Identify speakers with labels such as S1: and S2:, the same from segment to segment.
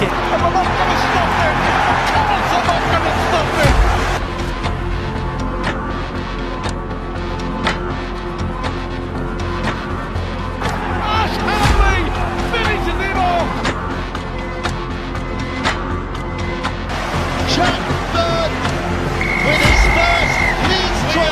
S1: take it. And we're not going to stop him. Of course we're not going to stop him. Ash Hanley finishes it off.
S2: Jack Bird with his first Leeds try.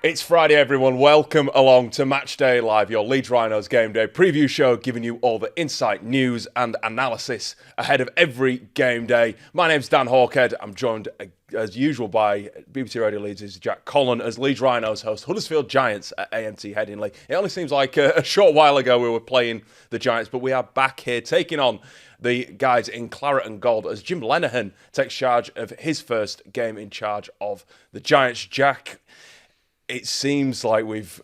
S3: It's Friday, everyone. Welcome along to Matchday Live, your Leeds Rhinos game day preview show, giving you all the insight, news and analysis ahead of every game day. My name's Dan Hawkhead. I'm joined, as usual, by BBC Radio Leeds' Jack Conlon as Leeds Rhinos host Huddersfield Giants at AMT Headingley. It only seems like a short while ago we were playing the Giants, but we are back here taking on the guys in claret and gold as Jim Lenihan takes charge of his first game in charge of the Giants. Jack, it seems like we've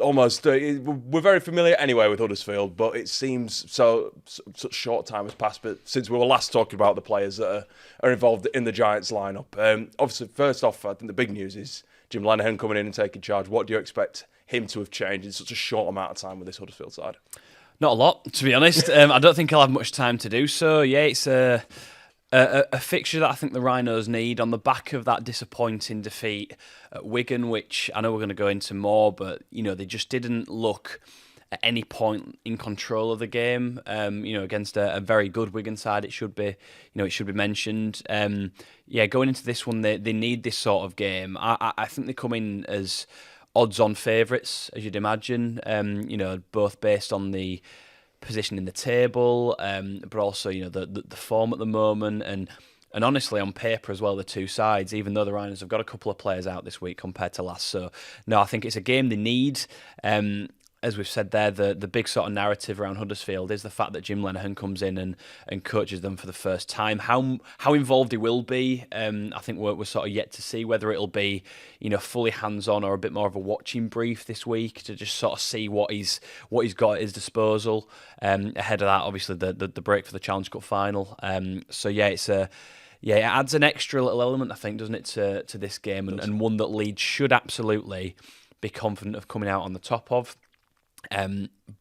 S3: almost... we're very familiar anyway with Huddersfield, but it seems such short time has passed but since we were last talking about the players that are involved in the Giants lineup. Obviously, first off, I think the big news is Jim Lenihan coming in and taking charge. What do you expect him to have changed in such a short amount of time with this Huddersfield side?
S4: Not a lot, to be honest. I don't think he'll have much time to do so. Yeah, it's a fixture that I think the Rhinos need on the back of that disappointing defeat at Wigan, which I know we're going to go into more, but they just didn't look at any point in control of the game. Against a very good Wigan side, it should be mentioned. Going into this one, they need this sort of game. I think they come in as odds-on favourites, as you'd imagine. Both based on the position in the table, but also the form at the moment, and honestly on paper as well, the two sides, even though the Rhinos have got a couple of players out this week compared to last. So no, I think it's a game they need. As we've said there, the big sort of narrative around Huddersfield is the fact that Jim Lenihan comes in and coaches them for the first time. How involved he will be, I think we're sort of yet to see whether it'll be fully hands-on or a bit more of a watching brief this week to just sort of see what he's got at his disposal. Ahead of that, obviously the break for the Challenge Cup final. It adds an extra little element, I think, doesn't it, to this game, and one that Leeds should absolutely be confident of coming out on the top of.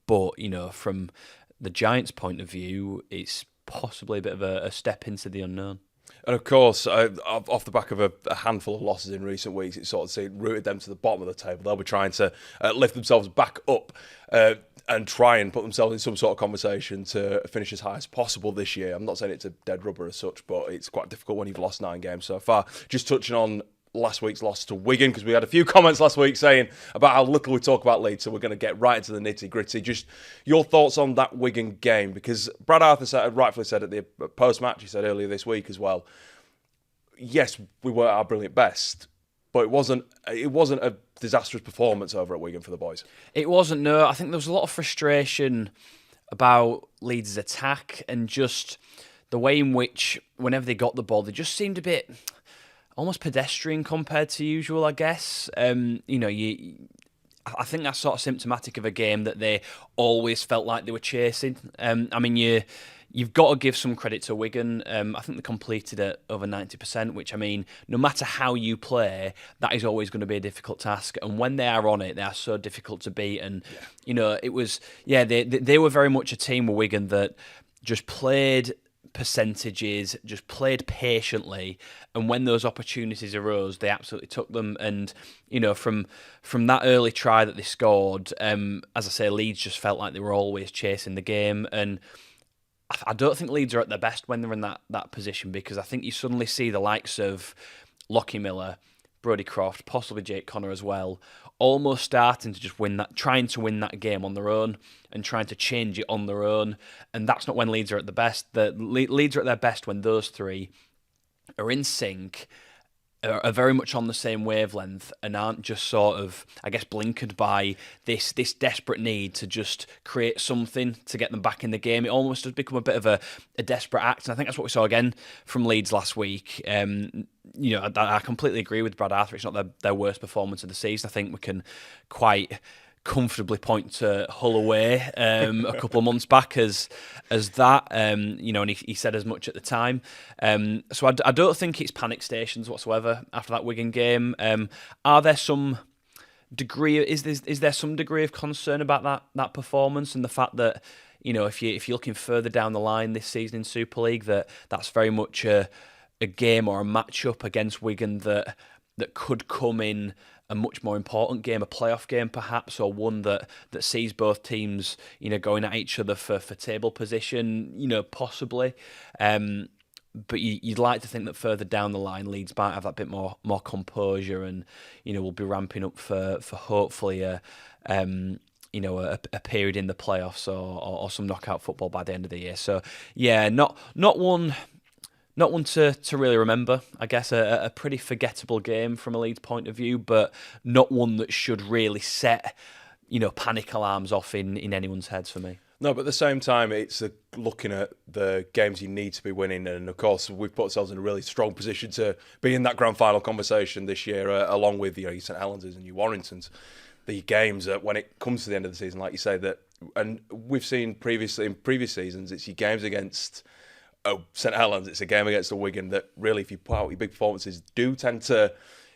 S4: But from the Giants' point of view, it's possibly a bit of a step into the unknown.
S3: And of course, off the back of a handful of losses in recent weeks, it sort of rooted them to the bottom of the table. They'll be trying to lift themselves back up and try and put themselves in some sort of conversation to finish as high as possible this year. I'm not saying it's a dead rubber as such, but it's quite difficult when you've lost 9 games so far. Just touching on last week's loss to Wigan, because we had a few comments last week saying about how little we talk about Leeds, so we're going to get right into the nitty-gritty. Just your thoughts on that Wigan game, because Brad Arthur rightfully said at the post-match, he said earlier this week as well, yes, we weren't our brilliant best, but it wasn't a disastrous performance over at Wigan for the boys. It wasn't,
S4: no. I think there was a lot of frustration about Leeds' attack and just the way in which, whenever they got the ball, they just seemed a bit almost pedestrian compared to usual, I guess. I think that's sort of symptomatic of a game that they always felt like they were chasing. You've got to give some credit to Wigan. I think they completed at over 90%, which, no matter how you play, that is always going to be a difficult task. And when they are on it, they are so difficult to beat. And, they were very much a team with Wigan that just played percentages, just played patiently, and when those opportunities arose, they absolutely took them. And from that early try that they scored, as I say, Leeds just felt like they were always chasing the game. And I don't think Leeds are at their best when they're in that position, because I think you suddenly see the likes of Lachie Miller, Brodie Croft, possibly Jake Connor as well, almost starting to just trying to win that game on their own and trying to change it on their own. And that's not when Leeds are at the best. Leeds are at their best when those three are in sync are very much on the same wavelength and aren't just sort of, I guess, blinkered by this desperate need to just create something to get them back in the game. It almost has become a bit of a desperate act, and I think that's what we saw again from Leeds last week. I completely agree with Brad Arthur. It's not their worst performance of the season. I think we can quite comfortably point to Hull away a couple of months back as that, and he said as much at the time. So I don't think it's panic stations whatsoever after that Wigan game. Are there some degree? Is there some degree of concern about that performance and the fact that if you're looking further down the line this season in Super League, that's very much a game or a matchup against Wigan that could come in a much more important game, a playoff game perhaps, or one that sees both teams, going at each other for table position, possibly. But you'd like to think that further down the line, Leeds might have that bit more composure, and we'll be ramping up for hopefully a period in the playoffs or some knockout football by the end of the year. So yeah, not one to really remember, I guess. A pretty forgettable game from a Leeds point of view, but not one that should really set, panic alarms off in anyone's heads for me.
S3: No, but at the same time, it's looking at the games you need to be winning. And of course, we've put ourselves in a really strong position to be in that grand final conversation this year, along with your St Helens and your Warringtons. The games that when it comes to the end of the season, like you say, and we've seen previously in previous seasons, it's your games against St Helens, it's a game against the Wigan that really, if you put out your big performances, do tend to,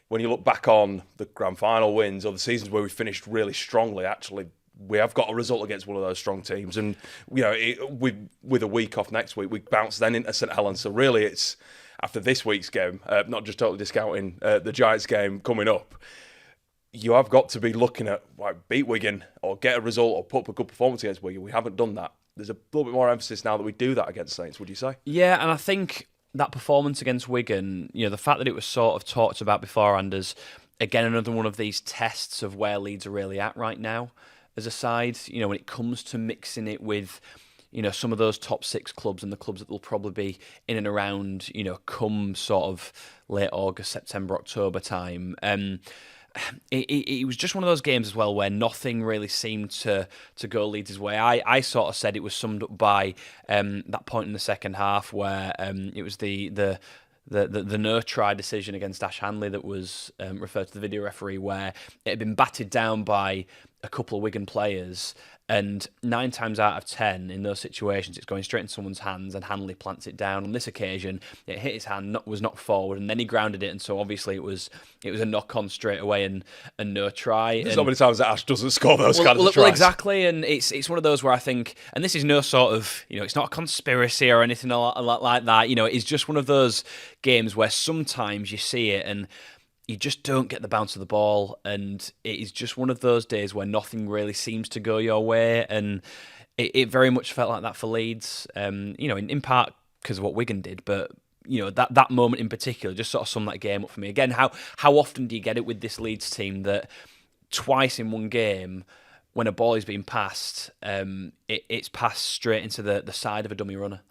S3: when you look back on the grand final wins or the seasons where we finished really strongly, actually, we have got a result against one of those strong teams. And, with a week off next week, we bounce then into St Helens. So really, it's after this week's game, not just totally discounting the Giants game coming up, you have got to be looking at beat Wigan or get a result or put up a good performance against Wigan. We haven't done that. There's a little bit more emphasis now that we do that against Saints, would you say? Yeah,
S4: and I think that performance against Wigan, the fact that it was sort of talked about beforehand as, again, another one of these tests of where Leeds are really at right now as a side, when it comes to mixing it with, some of those top six clubs and the clubs that will probably be in and around, come sort of late August, September, October time. It was just one of those games as well where nothing really seemed to go Leeds' way. I sort of said it was summed up by that point in the second half where it was the no try decision against Ash Hanley that was referred to the video referee, where it had been batted down by a couple of Wigan players, and 9 times out of 10 in those situations it's going straight in someone's hands and Hanley plants it down. On this occasion it hit his hand, was knocked forward, and then he grounded it, and so obviously it was a knock on straight away and no try.
S3: There's not many times that Ash doesn't score those kinds of tries.
S4: Well, exactly, and it's one of those where I think, and this is no sort of, it's not a conspiracy or anything like that, it's just one of those games where sometimes you see it and you just don't get the bounce of the ball, and it is just one of those days where nothing really seems to go your way, and it very much felt like that for Leeds, in part because of what Wigan did, but that moment in particular just sort of summed that game up for me. Again, how often do you get it with this Leeds team that twice in one game, when a ball is being passed, it's passed straight into the side of a dummy runner?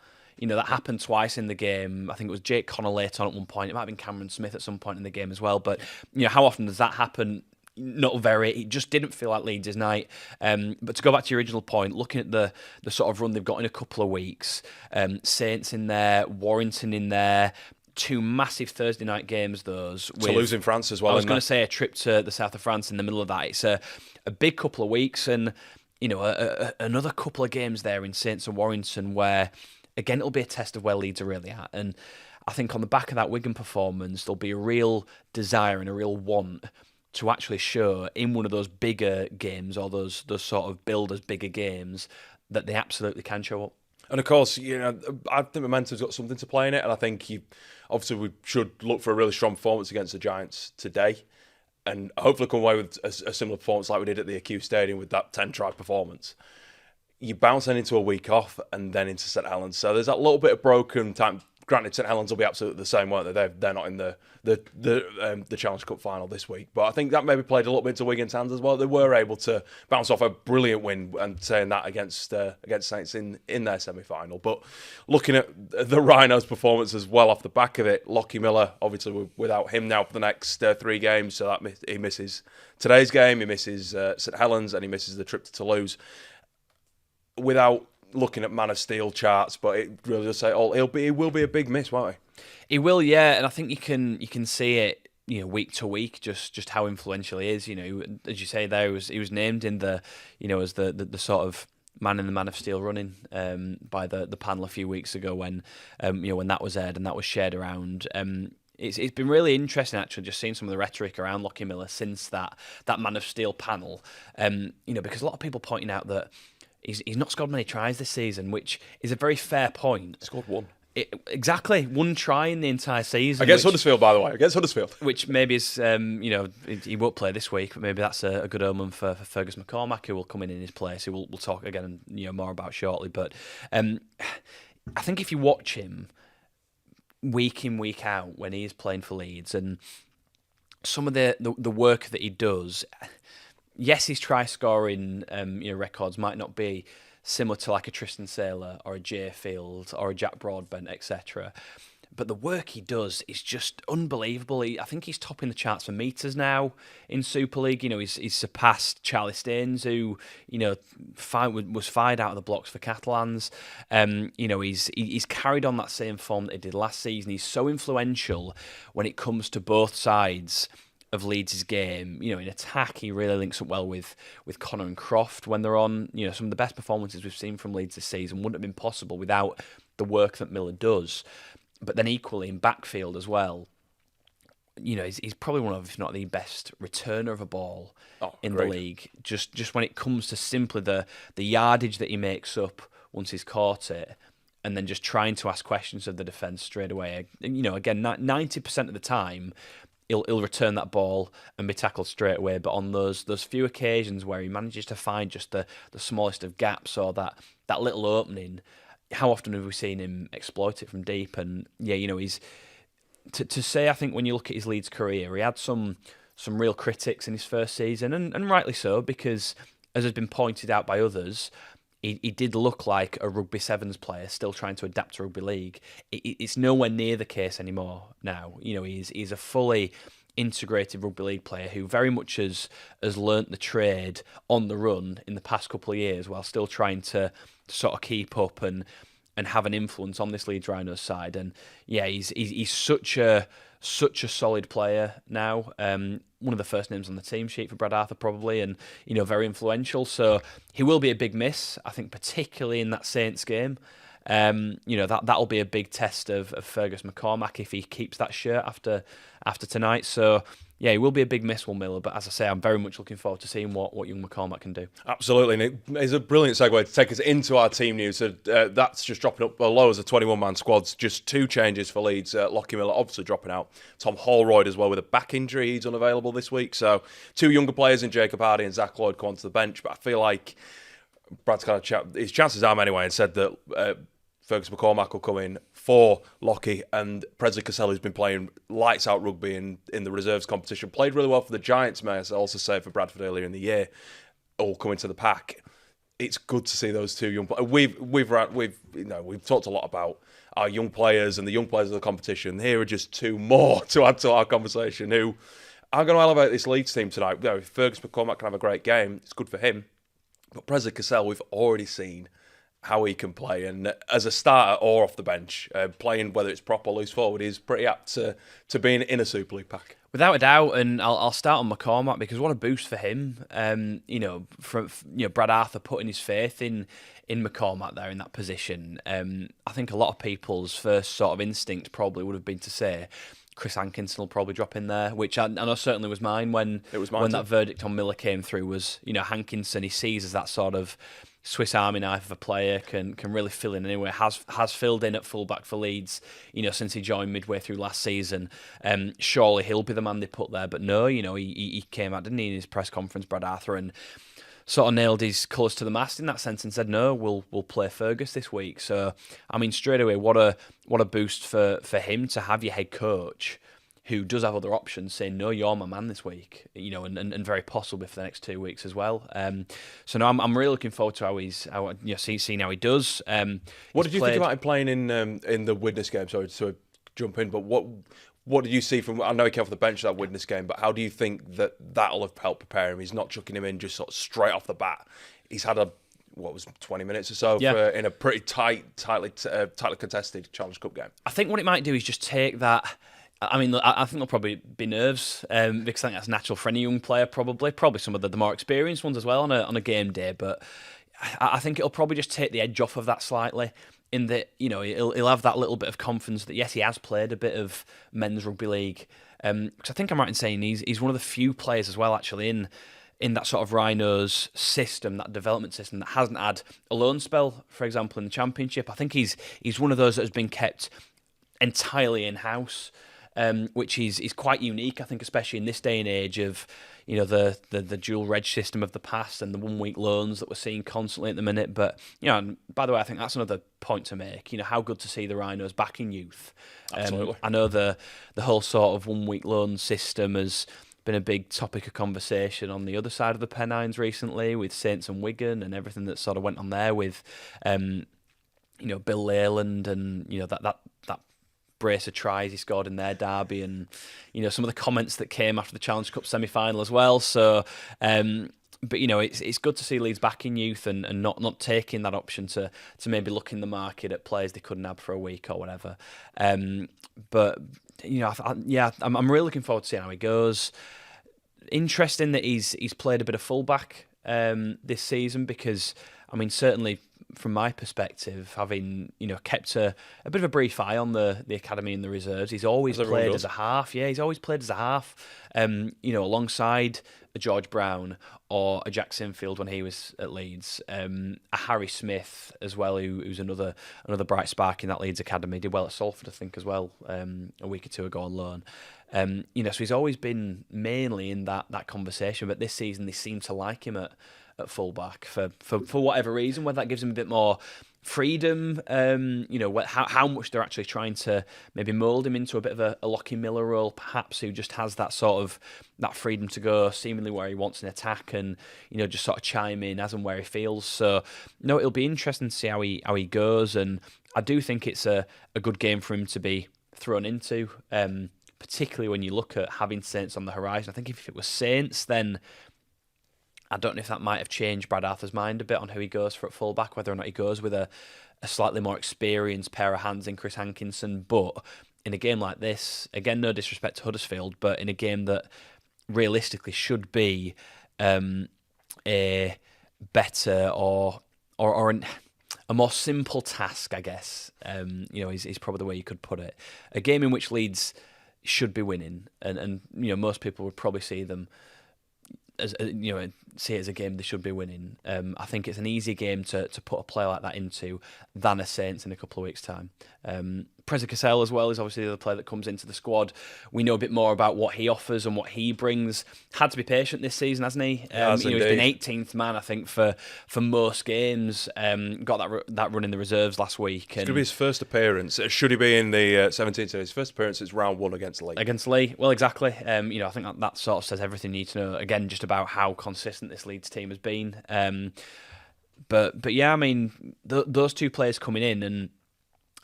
S4: That happened twice in the game. I think it was Jake Connor late on at one point. It might have been Cameron Smith at some point in the game as well. But, how often does that happen? Not very. It just didn't feel like Leeds' night. But to go back to your original point, looking at the sort of run they've got in a couple of weeks, Saints in there, Warrington in there, 2 massive Thursday night games, those.
S3: Toulouse in France as well.
S4: I was going to say a trip to the south of France in the middle of that. It's a big couple of weeks, and, another couple of games there in Saints and Warrington where, again, it'll be a test of where Leeds are really at. And I think on the back of that Wigan performance, there'll be a real desire and a real want to actually show in one of those bigger games, or those sort of builders bigger games, that they absolutely can show up.
S3: And of course, I think momentum's got something to play in it. And I think obviously we should look for a really strong performance against the Giants today, and hopefully come away with a similar performance like we did at the Acute Stadium with that 10-try performance. You bounce then into a week off and then into St Helens. So there's that little bit of broken time. Granted, St Helens will be absolutely the same, won't they? They're not in the Challenge Cup final this week, but I think that maybe played a little bit to Wigan's hands as well. They were able to bounce off a brilliant win and saying that against Saints in their semi-final. But looking at the Rhinos' performance as well off the back of it, Lachie Miller, obviously without him now for the next 3 games, so that he misses today's game, he misses St Helens, and he misses the trip to Toulouse. Without looking at Man of Steel charts, but it really does say he will be a big miss, won't he?
S4: He will, yeah, and I think you can see it, week to week, just how influential he is. As you say, there he was named in the, as the sort of man in the Man of Steel running by the panel a few weeks ago when when that was aired and that was shared around. It's been really interesting actually, just seeing some of the rhetoric around Lachie Miller since that Man of Steel panel. Because a lot of people pointing out that he's not scored many tries this season, which is a very fair point.
S3: He scored 1.
S4: Exactly, 1 try in the entire season.
S3: Against Huddersfield, by the way. Against Huddersfield.
S4: Which maybe is, he won't play this week, but maybe that's a good omen for Fergus McCormack, who will come in his place, who we'll talk again more about shortly. But I think if you watch him week in, week out, when he is playing for Leeds, and some of the work that he does... Yes, his try-scoring records might not be similar to like a Tristan Saylor or a Jay Field or a Jack Broadbent, etc. But the work he does is just unbelievable. I think he's topping the charts for metres now in Super League. He's surpassed Charlie Staines, who was fired out of the blocks for Catalans. He's carried on that same form that he did last season. He's so influential when it comes to both sides of Leeds' game. In attack, he really links up well with Connor and Croft when they're on. Some of the best performances we've seen from Leeds this season wouldn't have been possible without the work that Miller does. But then equally in backfield as well, he's probably one of, if not the best returner of a ball in the league. Just when it comes to simply the yardage that he makes up once he's caught it, and then just trying to ask questions of the defence straight away. Again, 90% of the time, he'll return that ball and be tackled straight away. But on those few occasions where he manages to find just the smallest of gaps or that little opening, how often have we seen him exploit it from deep? And he's to say, I think when you look at his Leeds career, he had some real critics in his first season, and rightly so, because as has been pointed out by others, he did look like a rugby sevens player still trying to adapt to rugby league. It's nowhere near the case anymore now. He's a fully integrated rugby league player who very much has learnt the trade on the run in the past couple of years, while still trying to sort of keep up and have an influence on this Leeds Rhinos side. And he's such a solid player now. One of the first names on the team sheet for Brad Arthur probably, and very influential. So he will be a big miss, I think, particularly in that Saints game. That'll be a big test of Fergus McCormack if he keeps that shirt after tonight. So he will be a big miss, Will Miller. But as I say, I'm very much looking forward to seeing what young McCormack can do.
S3: Absolutely, and it is a brilliant segue to take us into our team news. So that's just dropping up below as a 21-man squad's just 2 changes for Leeds. Lachie Miller obviously dropping out. Tom Holroyd as well with a back injury. He's unavailable this week. So 2 younger players in Jacob Hardy and Zach Lloyd come onto the bench. But I feel like Brad's kind of his chances are anyway, and said that Fergus McCormack will come in for Lachie, and Presley Cassell, who's been playing lights out rugby in the reserves competition, played really well for the Giants, may I also say, for Bradford earlier in the year, all come into the pack. It's good to see those 2 young players. We've talked a lot about our young players and the young players of the competition. Here are just 2 more to add to our conversation who are going to elevate this Leeds team tonight. If Fergus McCormack can have a great game, it's good for him. But Presley Cassell, we've already seen how he can play, and as a starter or off the bench, playing whether it's prop or loose forward, he's pretty apt to be in a Super League pack.
S4: Without a doubt, and I'll start on McCormack because what a boost for him. Brad Arthur putting his faith in McCormack there in that position. I think a lot of people's first sort of instinct probably would have been to say Chris Hankinson will probably drop in there, which I know certainly was mine when that verdict on Miller came through. Was Hankinson, he sees as that sort of Swiss Army knife of a player, can really fill in anywhere, has filled in at fullback for Leeds, since he joined midway through last season. Surely he'll be the man they put there, but no, he came out, didn't he, in his press conference, Brad Arthur, and sort of nailed his colours to the mast in that sense and said, no, we'll play Fergus this week. So, I mean, straight away, what a boost for him to have your head coach who does have other options saying, no, you're my man this week, and very possibly for the next 2 weeks as well. So no, I'm really looking forward to seeing how he does.
S3: What did you think about him playing in the Widnes game? Sorry to jump in, but what did you see from? I know he came off the bench that Widnes game, but how do you think that'll have helped prepare him? He's not chucking him in just sort of straight off the bat. He's had 20 minutes or so in a pretty tightly contested Challenge Cup game. I
S4: think what it might do is just take that. I mean, I think there'll probably be nerves because I think that's natural for any young player. Probably some of the more experienced ones as well on a game day. But I think it'll probably just take the edge off of that slightly. In that, he'll have that little bit of confidence that yes, he has played a bit of men's rugby league. Because I think I'm right in saying he's one of the few players as well actually in that sort of Rhinos system, that development system that hasn't had a loan spell, for example, in the Championship. I think he's one of those that has been kept entirely in house. Which is quite unique, I think, especially in this day and age of, the dual reg system of the past and the 1 week loans that we're seeing constantly at the minute. But, by the way, I think that's another point to make. How good to see the Rhinos back in youth.
S3: Absolutely.
S4: I know the whole sort of 1 week loan system has been a big topic of conversation on the other side of the Pennines recently with Saints and Wigan and everything that sort of went on there with, Bill Leyland and, that brace of tries he scored in their derby and some of the comments that came after the Challenge Cup semi-final as well. So but it's good to see Leeds back in youth and not taking that option to maybe look in the market at players they couldn't have for a week or whatever. But I'm really looking forward to seeing how he goes. Interesting that he's played a bit of fullback this season because I mean certainly from my perspective, having kept a bit of a brief eye on the academy and the reserves, he's always played as a half. Yeah, he's always played as a half. Alongside a George Brown or a Jack Sinfield when he was at Leeds, a Harry Smith as well, who's another bright spark in that Leeds academy. Did well at Salford, I think, as well, a week or two ago on loan. So he's always been mainly in that conversation. But this season, they seem to like him at fullback for whatever reason, whether that gives him a bit more freedom, how much they're actually trying to maybe mould him into a bit of a Lachie Miller role, perhaps, who just has that sort of that freedom to go seemingly where he wants an attack and just sort of chime in as and where he feels. So no, it'll be interesting to see how he goes, and I do think it's a good game for him to be thrown into, particularly when you look at having Saints on the horizon. I think if it was Saints, then I don't know if that might have changed Brad Arthur's mind a bit on who he goes for at fullback, whether or not he goes with a slightly more experienced pair of hands in Chris Hankinson. But in a game like this, again, no disrespect to Huddersfield, but in a game that realistically should be a better or a more simple task, I guess, is probably the way you could put it. A game in which Leeds should be winning, and most people would probably see them as see it as a game they should be winning. I think it's an easier game to put a player like that into than a Saints in a couple of weeks' time. Preza Cassell as well is obviously the other player that comes into the squad. We know a bit more about what he offers and what he brings. Had to be patient this season, hasn't he? He's been 18th man, I think, for most games. Got that run in the reserves last week.
S3: It's going to be his first appearance. Should he be in the 17th? So his first appearance is round one against Lee. Against
S4: Lee, well, exactly. I think that sort of says everything you need to know. Again, just about how consistent this Leeds team has been. But yeah, I mean, those two players coming in, and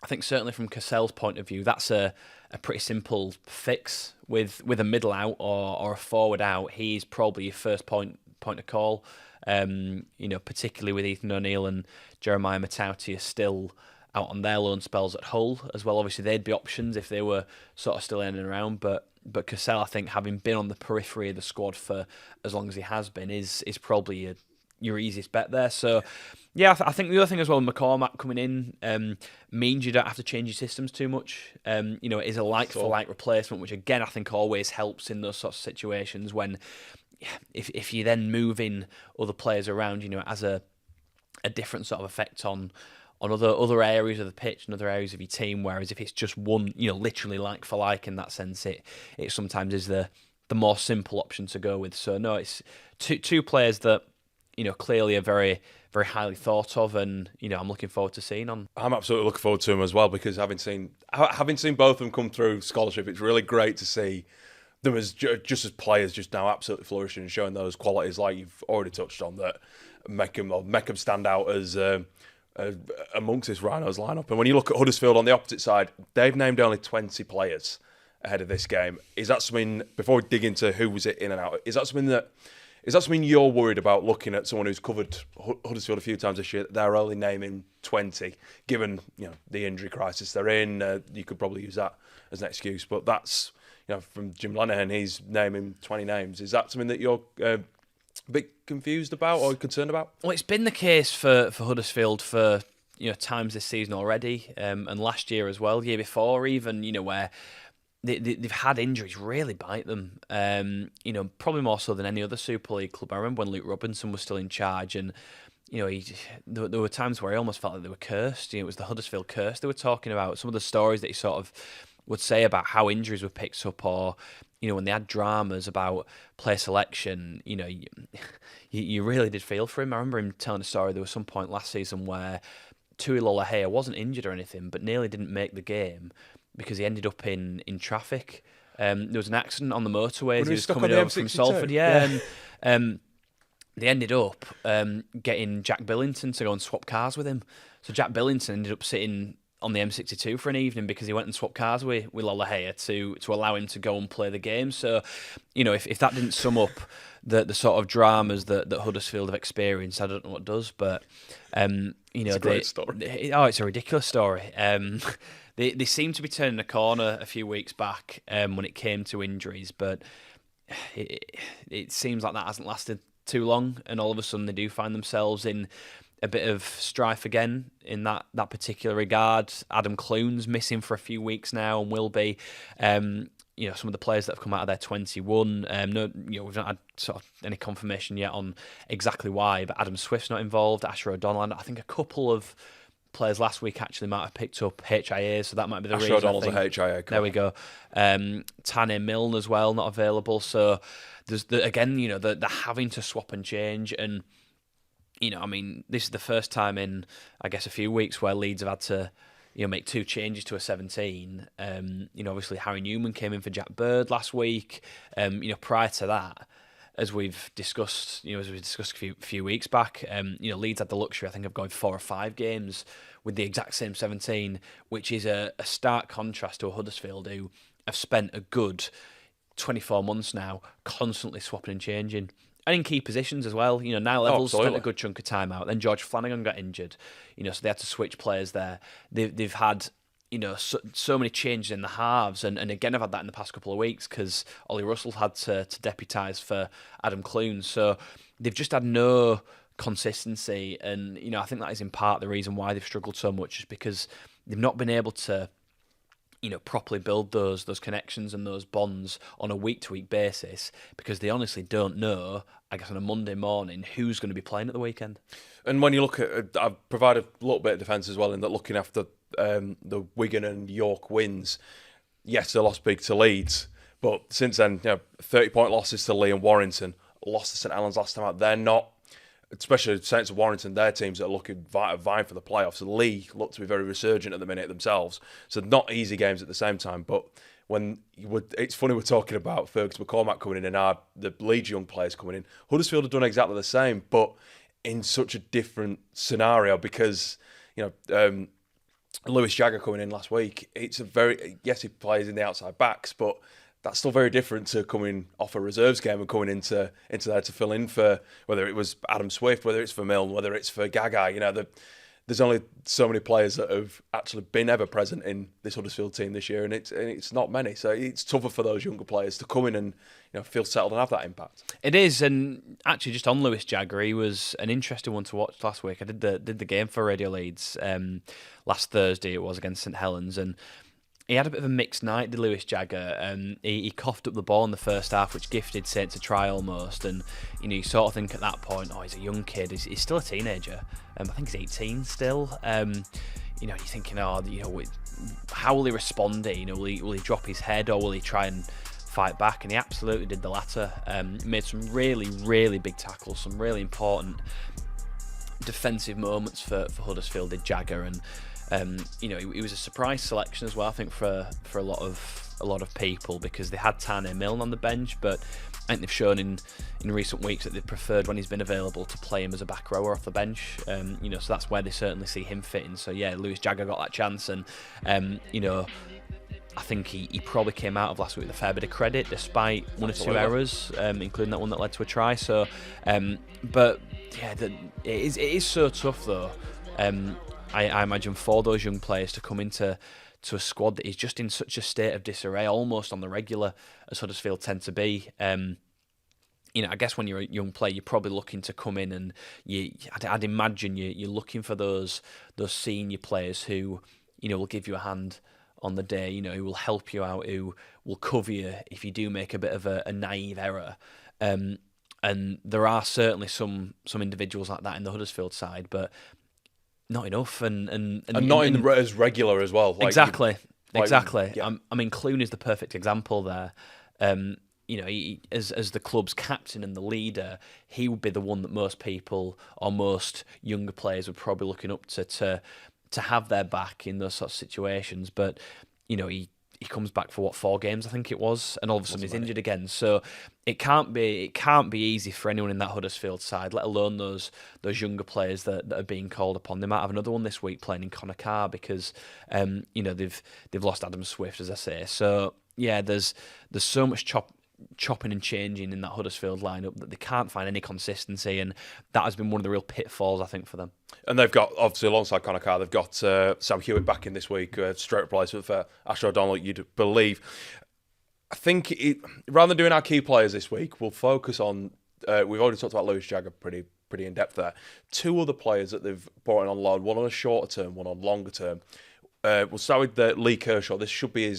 S4: I think certainly from Cassell's point of view, that's a pretty simple fix with a middle out or a forward out. He's probably your first point of call. Particularly with Ethan O'Neill and Jeremiah Matauti are still out on their loan spells at Hull as well. Obviously, they'd be options if they were sort of still in and around. But Cassell, I think, having been on the periphery of the squad for as long as he has been, is probably your easiest bet there. So, yeah, I think the other thing as well, McCormack coming in means you don't have to change your systems too much. It is a like-for-like replacement, which again I think always helps in those sorts of situations when if you're then moving other players around, it has a different sort of effect on other areas of the pitch and other areas of your team. Whereas if it's just one, literally like for like in that sense, it sometimes is the more simple option to go with. So no, it's two players that clearly a very, very highly thought of, and I'm looking forward to seeing on.
S3: I'm absolutely looking forward to him as well, because having seen both of them come through scholarship, it's really great to see them as just as players, just now absolutely flourishing and showing those qualities like you've already touched on that make them stand out as amongst this Rhinos lineup. And when you look at Huddersfield on the opposite side, they've named only 20 players ahead of this game. Is that something, before we dig into who was it in and out, is that something you're worried about, looking at someone who's covered Huddersfield a few times this year, they're only naming 20, given the injury crisis they're in? You could probably use that as an excuse, but that's from Jim Lenihan, he's naming 20 names. Is that something that you're a bit confused about or concerned about?
S4: Well, it's been the case for Huddersfield for times this season already, and last year as well, the year before even, where they've had injuries really bite them. Probably more so than any other Super League club. I remember when Luke Robinson was still in charge, and there were times where he almost felt like they were cursed. It was the Huddersfield curse they were talking about. Some of the stories that he sort of would say about how injuries were picked up, or when they had dramas about player selection, you really did feel for him. I remember him telling a story. There was some point last season where Tuilagi wasn't injured or anything, but nearly didn't make the game because he ended up in traffic. There was an accident on the motorway as he was coming over from Salford. And they ended up getting Jack Billington to go and swap cars with him. So Jack Billington ended up sitting on the M62 for an evening because he went and swapped cars with Lachie to allow him to go and play the game. So, if that didn't sum up the sort of dramas that Huddersfield have experienced, I don't know what does. But
S3: it's a great story.
S4: It's a ridiculous story. They seem to be turning a corner a few weeks back when it came to injuries, but it seems like that hasn't lasted too long, and all of a sudden they do find themselves in a bit of strife again in that particular regard. Adam Clune's missing for a few weeks now and will be. Some of the players that have come out of their 21. We've not had sort of any confirmation yet on exactly why, but Adam Swift's not involved. Asher O'Donnell, and I think a couple of players last week actually might have picked up HIA, so that might be the reason.
S3: Asher O'Donnell's a HIA.
S4: There we go. Tane Milne as well, not available. So there's they're having to swap and change, and this is the first time in, I guess, a few weeks where Leeds have had to, make two changes to a 17. Obviously Harry Newman came in for Jack Bird last week. Prior to that, as we've discussed, a few weeks back, Leeds had the luxury, I think, of going 4 or 5 games with the exact same 17, which is a stark contrast to a Huddersfield who have spent a good 24 months now constantly swapping and changing. And in key positions as well. Niall Evans spent a good chunk of time out. Then George Flanagan got injured. So they had to switch players there. They've had, so many changes in the halves. And again, I've had that in the past couple of weeks because Ollie Russell had to deputise for Adam Clune. So they've just had no consistency. And, I think that is in part the reason why they've struggled so much, is because they've not been able to properly build those connections and those bonds on a week-to-week basis, because they honestly don't know, I guess, on a Monday morning who's going to be playing at the weekend.
S3: And when you look at, I've provided a little bit of defence as well in that, looking after the Wigan and York wins. Yes, they lost big to Leeds, but since then, 30-point losses to Lee and Warrington, lost to St Helens last time out. They're not, especially Saints and Warrington, their teams that are looking vying for the playoffs. Lee look to be very resurgent at the minute themselves. So not easy games at the same time. But it's funny we're talking about Fergus McCormack coming in and the Leeds young players coming in. Huddersfield have done exactly the same, but in such a different scenario, because Lewis Jagger coming in last week. Yes, he plays in the outside backs, but that's still very different to coming off a reserves game and coming into there to fill in for, whether it was Adam Swift, whether it's for Milne, whether it's for Gagai. There's only so many players that have actually been ever present in this Huddersfield team this year, and it's not many. So it's tougher for those younger players to come in and feel settled and have that impact.
S4: It is, and actually, just on Lewis Jagger, he was an interesting one to watch last week. I did the game for Radio Leeds last Thursday. It was against St Helens, and he had a bit of a mixed night, did Lewis Jagger. He coughed up the ball in the first half, which gifted Saints a try almost. And you sort of think at that point, he's a young kid. He's still a teenager. I think he's 18 still. You're thinking, how will he respond? Will he drop his head, or will he try and fight back, and he absolutely did the latter. Made some really, really big tackles, some really important defensive moments for Huddersfield, did Jagger, and he was a surprise selection as well, I think, for a lot of people, because they had Tane Milne on the bench, but I think they've shown in recent weeks that they've preferred, when he's been available, to play him as a back rower off the bench. So that's where they certainly see him fitting. So yeah, Lewis Jagger got that chance, and I think he probably came out of last week with a fair bit of credit, despite one or two errors, including that one that led to a try. So, but yeah, it is so tough though. I imagine for those young players to come into a squad that is just in such a state of disarray, almost on the regular, as Huddersfield tend to be. I guess when you're a young player, you're probably looking to come in, and I'd imagine you're looking for those senior players who will give you a hand on the day, who will help you out, who will cover you if you do make a bit of a naive error. And there are certainly some individuals like that in the Huddersfield side, but not enough, and
S3: not as regular as well.
S4: Exactly.
S3: Yeah.
S4: I mean, Clune is the perfect example there. He, as the club's captain and the leader, he would be the one that most people, or most younger players, would probably looking up to have their back in those sorts of situations. But he comes back for 4 games, I think it was, and all of a sudden he's injured again. So it can't be easy for anyone in that Huddersfield side, let alone those younger players that are being called upon. They might have another one this week playing in Connor Carr, because they've lost Adam Swift, as I say. So yeah, there's so much chopping and changing in that Huddersfield lineup that they can't find any consistency, and that has been one of the real pitfalls, I think, for them.
S3: And they've got, obviously, alongside Connor Carr, they've got Sam Hewitt back in this week, straight replacement for Asher O'Donnell, you'd believe. I think rather than doing our key players this week, we'll focus on, we've already talked about Lewis Jagger pretty in depth there. 2 other players that they've brought in on loan, one on a shorter term, one on longer term. We'll start with Lee Kershaw. This should be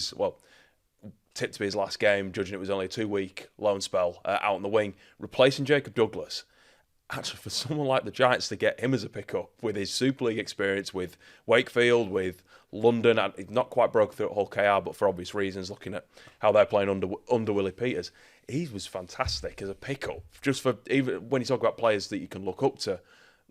S3: tipped to be his last game, judging it was only a 2-week loan spell out on the wing, replacing Jacob Douglas. Actually, for someone like the Giants to get him as a pickup with his Super League experience with Wakefield, with London, and he's not quite broke through at Hull KR, but for obvious reasons, looking at how they're playing under Willie Peters, he was fantastic as a pickup. Just for, even when you talk about players that you can look up to,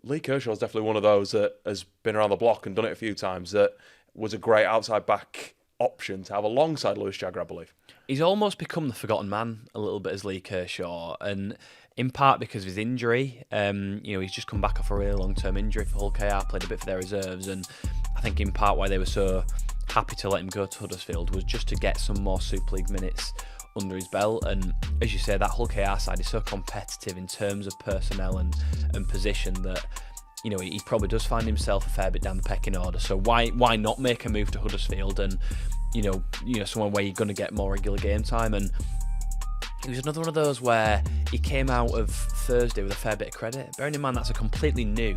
S3: Lee Kershaw is definitely one of those that has been around the block and done it a few times, that was a great outside back option to have alongside Lewis Jagger, I believe.
S4: He's almost become the forgotten man a little bit as Lee Kershaw, and in part because of his injury. He's just come back off a really long-term injury for Hull KR, played a bit for their reserves, and I think in part why they were so happy to let him go to Huddersfield was just to get some more Super League minutes under his belt. And as you say, that Hull KR side is so competitive in terms of personnel and position that he probably does find himself a fair bit down the pecking order. So why not make a move to Huddersfield and somewhere where you're going to get more regular game time? And it was another one of those where he came out of Thursday with a fair bit of credit. Bearing in mind that's a completely new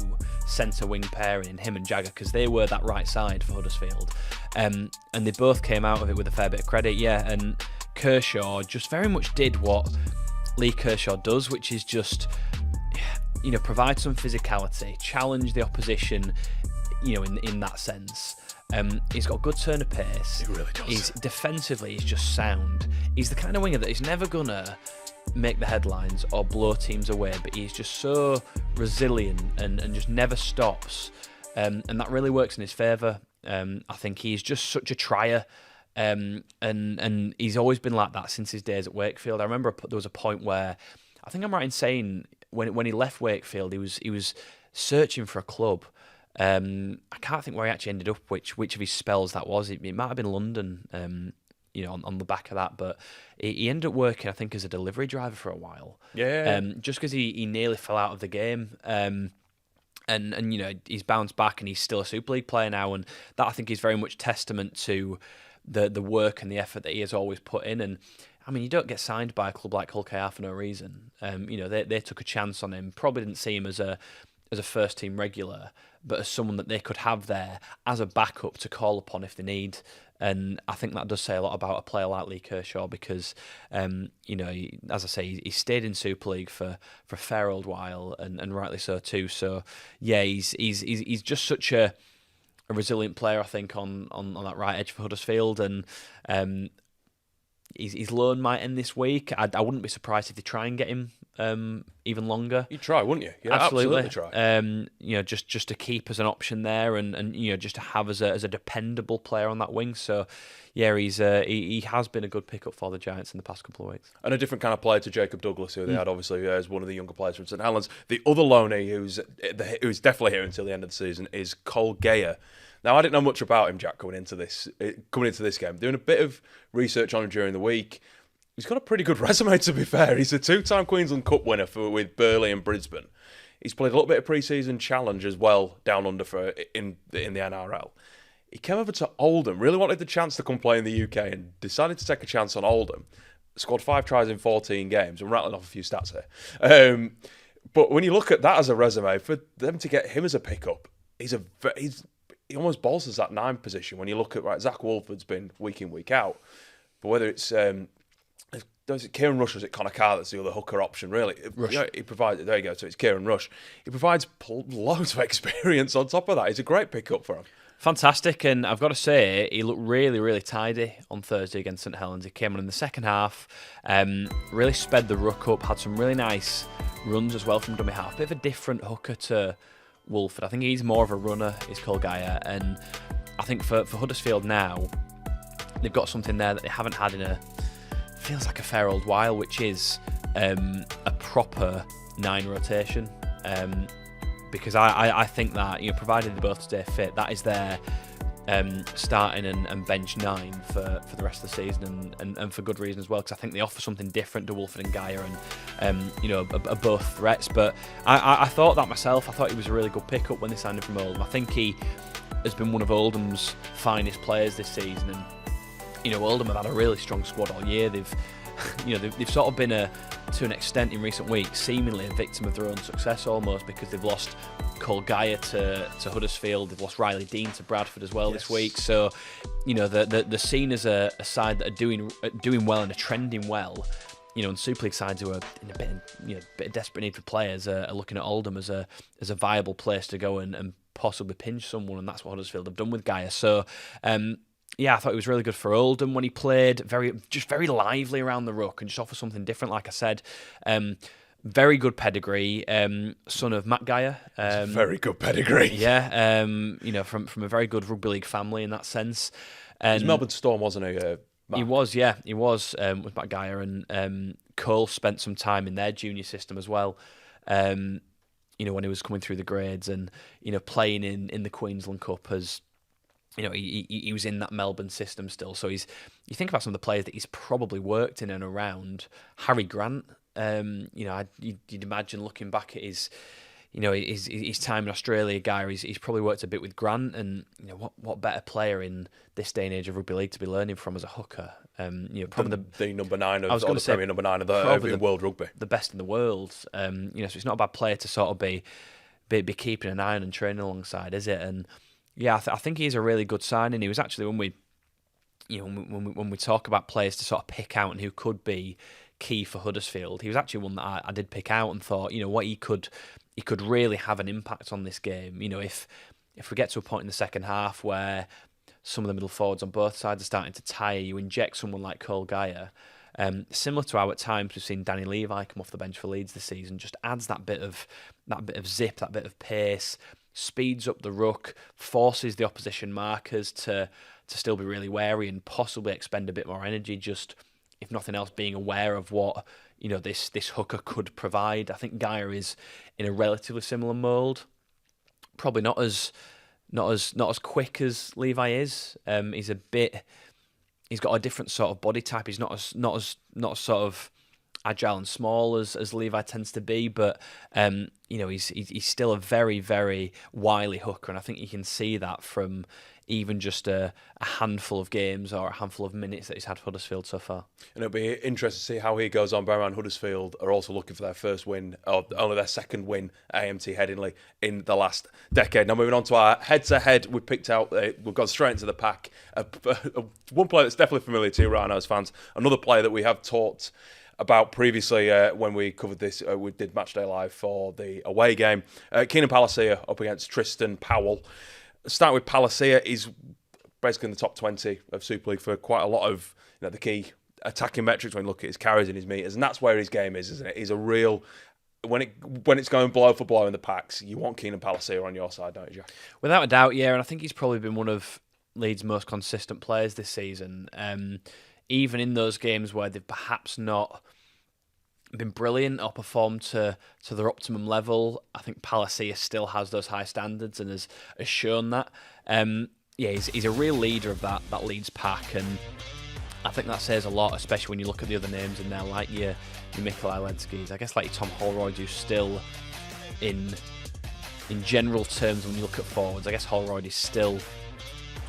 S4: centre wing pairing in him and Jagger, because they were that right side for Huddersfield, and they both came out of it with a fair bit of credit. Yeah, and Kershaw just very much did what Lee Kershaw does, which is just provide some physicality, challenge the opposition, in that sense. He's got a good turn of pace.
S3: He really does.
S4: Defensively, he's just sound. He's the kind of winger that he's never gonna make the headlines or blow teams away, but he's just so resilient and just never stops. And that really works in his favour. I think he's just such a trier. And he's always been like that since his days at Wakefield. I remember there was a point where, I think I'm right in saying, when he left Wakefield, he was searching for a club. I can't think where he actually ended up, which of his spells that was. It might have been London, on the back of that. But he ended up working, I think, as a delivery driver for a while.
S3: Yeah.
S4: Just because he nearly fell out of the game. And he's bounced back and he's still a Super League player now. And that, I think, is very much testament to the work and the effort that he has always put in. And I mean, you don't get signed by a club like Hull KR for no reason. They took a chance on him. Probably didn't see him as a first team regular, but as someone that they could have there as a backup to call upon if they need. And I think that does say a lot about a player like Lee Kershaw, because as I say, he stayed in Super League for a fair old while, and rightly so too. So yeah, he's just such a resilient player, I think, on that right edge for Huddersfield. And his loan might end this week. I wouldn't be surprised if they try and get him even longer.
S3: You'd try, wouldn't you? Yeah, absolutely try.
S4: Just to keep as an option there, and just to have as a dependable player on that wing. So, yeah, he has been a good pickup for the Giants in the past couple of weeks.
S3: And a different kind of player to Jacob Douglas, who they had obviously as one of the younger players from St Helens. The other loanee who's definitely here until the end of the season is Cole Geyer. Now, I didn't know much about him, Jack, coming into this game. Doing a bit of research on him during the week. He's got a pretty good resume, to be fair. He's a 2-time Queensland Cup winner with Burleigh and Brisbane. He's played a little bit of pre-season challenge as well down under in the NRL. He came over to Oldham, really wanted the chance to come play in the UK and decided to take a chance on Oldham. Scored 5 tries in 14 games. I'm rattling off a few stats here. But when you look at that as a resume, for them to get him as a pickup, he almost bolsters that 9 position. When you look at, Zach Wolford's been week in, week out. But whether it's Kieran Rush or is it Connor Carr that's the other hooker option, really?
S4: Rush.
S3: He provides, there you go, so it's Kieran Rush. He provides loads of experience on top of that. He's a great pickup for him.
S4: Fantastic, and I've got to say, he looked really, really tidy on Thursday against St Helens. He came on in the second half, really sped the ruck up, had some really nice runs as well from dummy half. Bit of a different hooker to Wolford. I think he's more of a runner, is Cole Geyer, and I think for Huddersfield now, they've got something there that they haven't had in feels like a fair old while, which is a proper 9 rotation. Because I think that, provided they both stay fit, that is their starting and bench 9 for the rest of the season, and for good reason as well, because I think they offer something different to Wolford and Geyer, and are both threats. But I thought that myself. I thought he was a really good pickup when they signed him from Oldham. I think he has been one of Oldham's finest players this season, and Oldham have had a really strong squad all year. They've sort of been to an extent in recent weeks, seemingly a victim of their own success almost, because they've lost Cole Geyer to Huddersfield, they've lost Riley Dean to Bradford as well this week. So, they're seen as a side that are doing well and are trending well. And Super League sides who are in a bit of desperate need for players are looking at Oldham as a viable place to go and possibly pinch someone, and that's what Huddersfield have done with Geyer. So, I thought he was really good for Oldham when he played. Very lively around the ruck and just offer something different. Like I said, very good pedigree. Son of Matt Geyer.
S3: Very good pedigree.
S4: Yeah. From a very good rugby league family in that sense.
S3: He was Melbourne Storm, wasn't he?
S4: He was. He was with Matt Geyer, and Cole spent some time in their junior system as well. When he was coming through the grades and playing in the Queensland Cup as. He was in that Melbourne system still. So you think about some of the players that he's probably worked in and around. Harry Grant, you'd imagine looking back at his time in Australia, he's probably worked a bit with Grant, and what better player in this day and age of rugby league to be learning from as a hooker? Probably
S3: the number 9 of the Premier number 9 of the world rugby,
S4: the best in the world. So it's not a bad player to sort of be keeping an eye on and training alongside, is it? And yeah, I think he's a really good signing. He was actually when we talk about players to sort of pick out and who could be key for Huddersfield, he was actually one that I did pick out and thought, what he could really have an impact on this game. If we get to a point in the second half where some of the middle forwards on both sides are starting to tire, you inject someone like Cole Geyer. Similar to how at times we've seen Danny Levi come off the bench for Leeds this season, just adds that bit of zip, that bit of pace. Speeds up the ruck, forces the opposition markers to still be really wary and possibly expend a bit more energy, just, if nothing else, being aware of what this hooker could provide. I think Geyer is in a relatively similar mould. Probably not as quick as Levi is. He's got a different sort of body type. He's not as sort of agile and small as Levi tends to be, but he's still a very, very wily hooker, and I think you can see that from even just a handful of games or a handful of minutes that he's had for Huddersfield so far. And
S3: it'll be interesting to see how he goes on. Bear in mind, Huddersfield are also looking for their first win, or only their second win at AMT Headingley in the last decade. Now moving on to our head-to-head, we've picked out, we've gone straight into the pack. One player that's definitely familiar to you Rhinos fans, another player that we have talked about previously when we covered this, we did Matchday Live for the away game. Keenan Palacia up against Tristan Powell. Starting with Palacia, he's basically in the top 20 of Super League for quite a lot of the key attacking metrics when you look at his carries and his meters, and that's where his game is, isn't it? He's a real... When it's going blow for blow in the packs, you want Keenan Palacio on your side, don't you, Jack?
S4: Without a doubt, yeah, and I think he's probably been one of Leeds' most consistent players this season. Even in those games where they've perhaps not been brilliant or performed to their optimum level, I think Palacio still has those high standards and has shown that. He's a real leader of that Leeds pack, and I think that says a lot, especially when you look at the other names in there, like your Mikolaj Ledskys, I guess like your Tom Holroyd, who's still in general terms, when you look at forwards, I guess Holroyd is still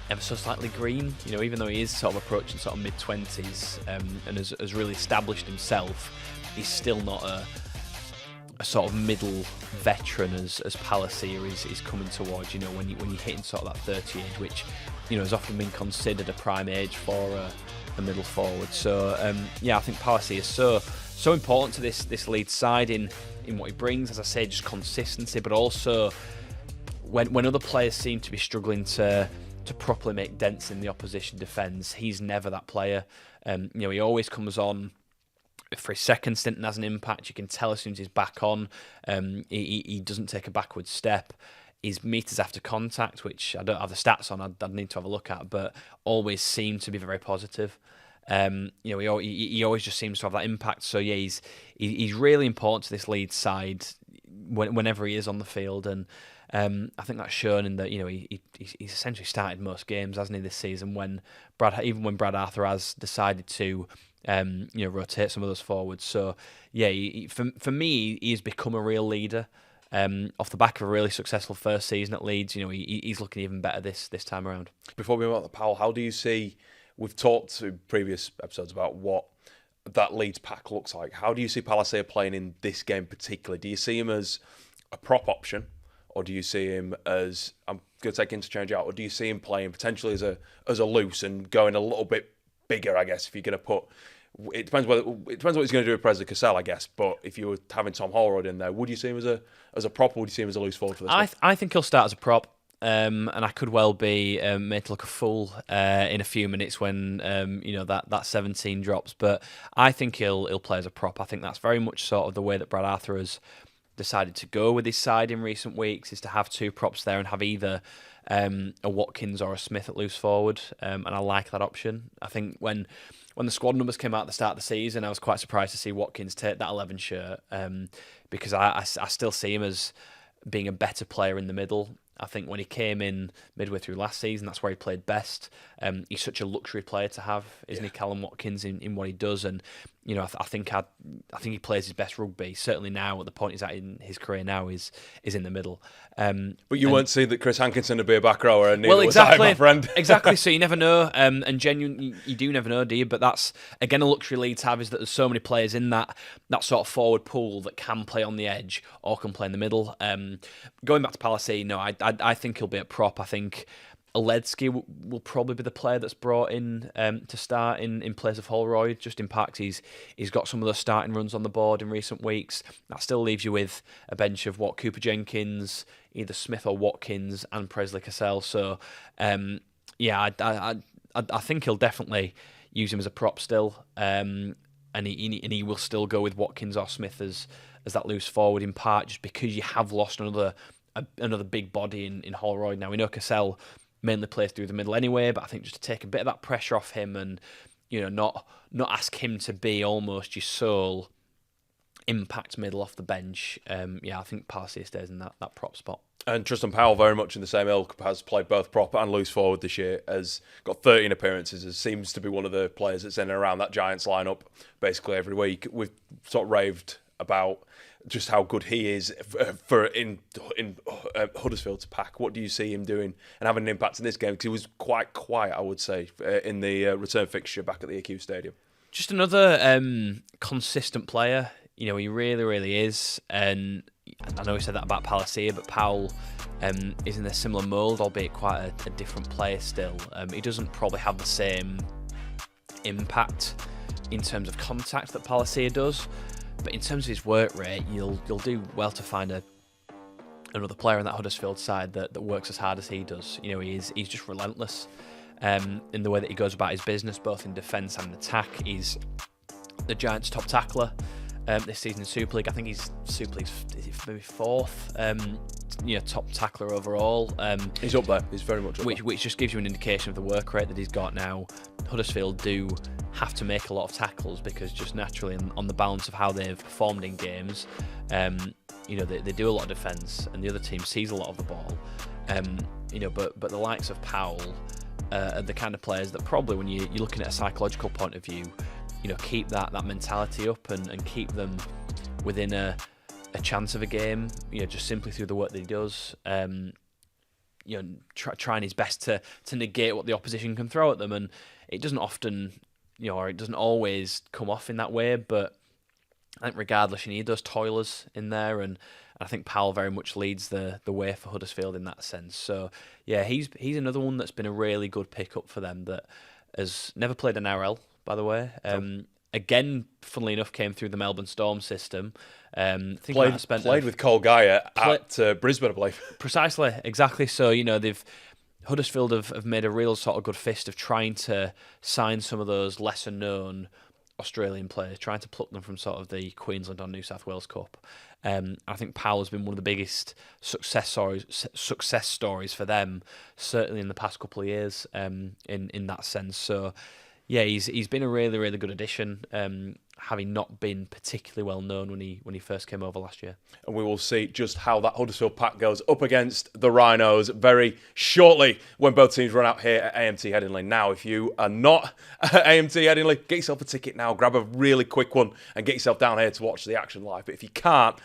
S4: ever so slightly green, even though he is sort of approaching sort of mid-20s and has really established himself. He's still not a sort of middle veteran as Palacio is coming towards, when you're hitting sort of that 30 age, which, has often been considered a prime age for a middle forward. So, I think Palacio is so important to this Leeds side in what he brings, as I say, just consistency, but also when other players seem to be struggling to properly make dents in the opposition defence, he's never that player. He always comes on for his second stint and has an impact. You can tell as soon as he's back on. He doesn't take a backward step. His meters after contact, which I don't have the stats on, I'd need to have a look at, but always seem to be very positive. He always just seems to have that impact. So yeah, he's really important to this Leeds side whenever he is on the field, and I think that's shown in that he's essentially started most games, hasn't he, this season? When Brad Arthur has decided to rotate some of those forwards. So yeah, for me, he's become a real leader. Off the back of a really successful first season at Leeds, he's looking even better this time around.
S3: Before we move on to Powell, how do you see? We've talked in previous episodes about what that Leeds pack looks like. How do you see Palacio playing in this game particularly? Do you see him as a prop option, or do you see him as, I'm going to take interchange out, or do you see him playing potentially as a loose and going a little bit bigger? I guess if you're going to put, it depends what he's going to do with Presley Cassell, I guess. But if you were having Tom Holroyd in there, would you see him as a prop, or would you see him as a loose forward for this?
S4: I think he'll start as a prop. And I could well be made to look a fool in a few minutes when that 17 drops. But I think he'll play as a prop. I think that's very much sort of the way that Brad Arthur has decided to go with his side in recent weeks, is to have two props there and have either a Watkins or a Smith at loose forward. And I like that option. I think when the squad numbers came out at the start of the season, I was quite surprised to see Watkins take that 11 shirt because I still see him as being a better player in the middle. I think when he came in midway through last season, that's where he played best. He's such a luxury player to have, isn't he, Callum Watkins, in what he does? And I think he plays his best rugby. Certainly now, at the point he's at in his career now, is in the middle.
S3: But you weren't seeing that Chris Hankinson would be a back rower, and neither
S4: exactly,
S3: was I, my friend.
S4: Exactly. So you never know, and genuinely, you do never know, do you? But that's again a luxury Leeds have, is that there's so many players in that sort of forward pool that can play on the edge or can play in the middle. Going back to Palacio, no, I think he'll be a prop. I think Ledski will probably be the player that's brought in to start in place of Holroyd. Just in fact, he's got some of those starting runs on the board in recent weeks. That still leaves you with a bench of Cooper Jenkins, either Smith or Watkins, and Presley Cassell. So I think he'll definitely use him as a prop still, and he will still go with Watkins or Smith as that loose forward, in part just because you have lost another big body in Holroyd. Now we know Cassell mainly plays through the middle anyway, but I think just to take a bit of that pressure off him and not ask him to be almost your sole impact middle off the bench, I think Palacio stays in that prop spot.
S3: And Tristan Powell, very much in the same ilk, has played both prop and loose forward this year, has got 13 appearances, seems to be one of the players that's in and around that Giants lineup basically every week. We've sort of raved about just how good he is in Huddersfield's pack. What do you see him doing and having an impact in this game? Because he was quite quiet, I would say, in the return fixture back at the AQ Stadium.
S4: Just another consistent player. He really, really is. And I know we said that about Palacio, but Powell is in a similar mould, albeit quite a different player still. He doesn't probably have the same impact in terms of contact that Palacio does. But in terms of his work rate, you'll do well to find another player on that Huddersfield side that works as hard as he does. He's just relentless. in the way that he goes about his business, both in defence and attack. He's the Giants' top tackler this season in Super League. I think he's Super League's maybe fourth, top tackler overall.
S3: He's up there. He's very much up there.
S4: Which just gives you an indication of the work rate that he's got now. Huddersfield do have to make a lot of tackles because just naturally on the balance of how they've performed in games, they do a lot of defence and the other team sees a lot of the ball. But the likes of Powell are the kind of players that probably when you're looking at a psychological point of view, keep that mentality up and keep them within a chance of a game, just simply through the work that he does. Trying his best to negate what the opposition can throw at them, and it doesn't often, or it doesn't always come off in that way. But I think regardless, you need those toilers in there, and I think Powell very much leads the way for Huddersfield in that sense. So yeah, he's another one that's been a really good pickup for them that has never played an RL, by the way. Again, funnily enough, came through the Melbourne Storm system.
S3: Played with Cole Geyer at Brisbane, I believe.
S4: Precisely, exactly. So Huddersfield have made a real sort of good fist of trying to sign some of those lesser known Australian players, trying to pluck them from sort of the Queensland or New South Wales Cup. I think Powell has been one of the biggest success stories for them, certainly in the past couple of years. In that sense, so. Yeah, he's been a really, really good addition, having not been particularly well known when he first came over last year.
S3: And we will see just how that Huddersfield pack goes up against the Rhinos very shortly when both teams run out here at AMT Headingley. Now, if you are not at AMT Headingley, get yourself a ticket now, grab a really quick one and get yourself down here to watch the action live. But if you can't,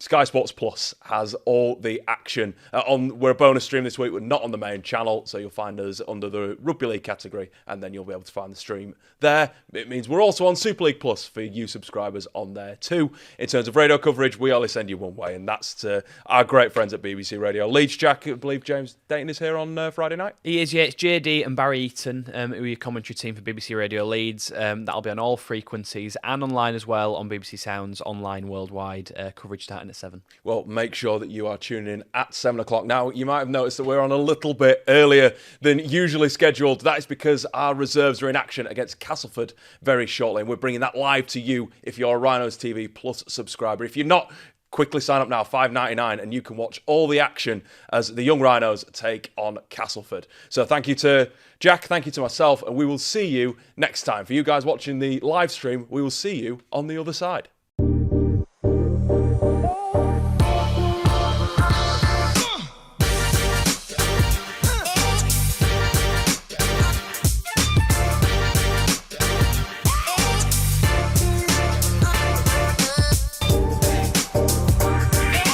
S3: Sky Sports Plus has all the action. We're a bonus stream this week. We're not on the main channel, so you'll find us under the Rugby League category, and then you'll be able to find the stream there. It means we're also on Super League Plus for you subscribers on there too. In terms of radio coverage, we only send you one way, and that's to our great friends at BBC Radio. Leeds Jack, I believe James Dayton is here on Friday night.
S4: He is, yeah. It's JD and Barry Eaton, who are your commentary team for BBC Radio Leeds. That'll be on all frequencies and online as well on BBC Sounds online worldwide. Coverage starting at 7.
S3: Well, make sure that you are tuning in at 7 o'clock. Now, you might have noticed that we're on a little bit earlier than usually scheduled. That is because our reserves are in action against Castleford very shortly, and we're bringing that live to you if you're a Rhinos TV Plus subscriber. If you're not, quickly sign up now, $5.99, and you can watch all the action as the young Rhinos take on Castleford. So thank you to Jack, thank you to myself, and we will see you next time. For you guys watching the live stream, we will see you on the other side.